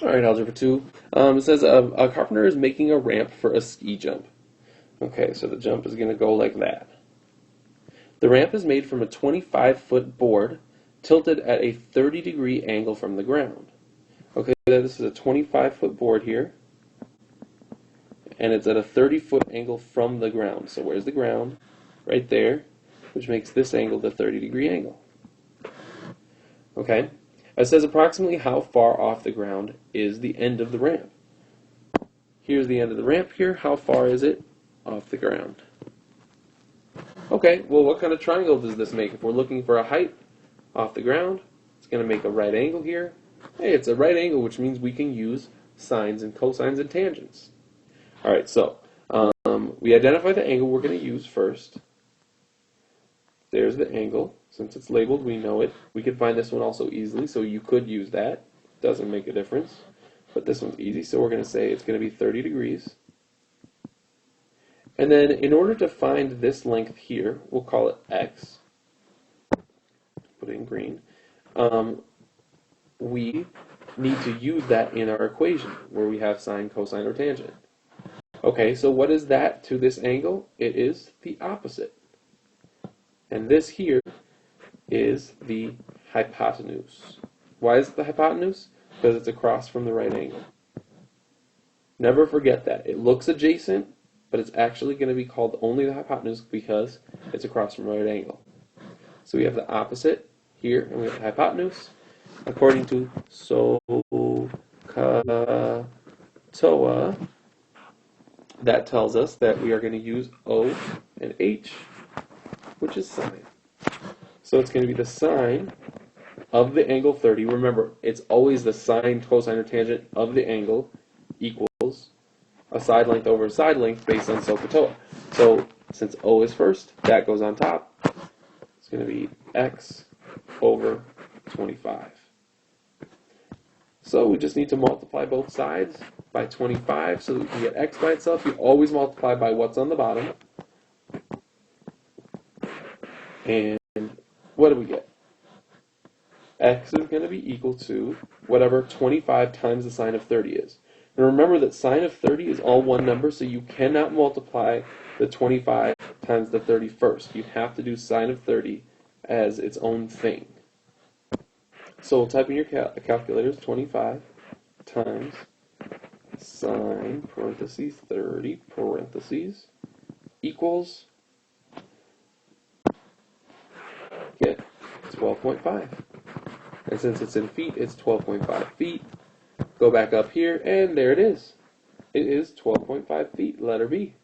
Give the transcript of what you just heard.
Alright, algebra 2. It says a carpenter is making a ramp for a ski jump. Okay, so the jump is going to go like that. The ramp is made from a 25-foot board tilted at a 30-degree angle from the ground. Okay, this is a 25-foot board here, and it's at a 30-foot angle from the ground. So where's the ground? Right there, which makes this angle the 30-degree angle. Okay? It says approximately how far off the ground is the end of the ramp. Here's the end of the ramp here. How far is it off the ground? Okay, well, what kind of triangle does this make? If we're looking for a height off the ground, it's going to make a right angle here. Hey, it's a right angle, which means we can use sines and cosines and tangents. All right, so we identify the angle we're going to use first. There's the angle. Since it's labeled, we know it. We could find this one also easily, so you could use that. Doesn't make a difference. But this one's easy, so we're going to say it's going to be 30 degrees. And then in order to find this length here, we'll call it x. Put it in green. We need to use that in our equation where we have sine, cosine, or tangent. Okay, so what is that to this angle? It is the opposite. And this here is the hypotenuse. Why is it the hypotenuse? Because it's across from the right angle. Never forget that. It looks adjacent, but it's actually going to be called only the hypotenuse because it's across from the right angle. So we have the opposite here, and we have the hypotenuse. According to SOHCAHTOA, that tells us that we are going to use O and H, which is sine. So it's going to be the sine of the angle 30. Remember, it's always the sine, cosine, or tangent of the angle equals a side length over a side length based on SOHCAHTOA. So since O is first, that goes on top. It's going to be x over 25. So we just need to multiply both sides by 25 so that we can get x by itself. You always multiply by what's on the bottom. And what do we get? X is going to be equal to whatever 25 times the sine of 30 is. And remember that sine of 30 is all one number, so you cannot multiply the 25 times the 30 first. You have to do sine of 30 as its own thing. So we'll type in your calculators 25 times sine parentheses 30 parentheses equals, get 12.5. And since it's in feet, it's 12.5 feet. Go back up here, and there it is. It is 12.5 feet, letter B.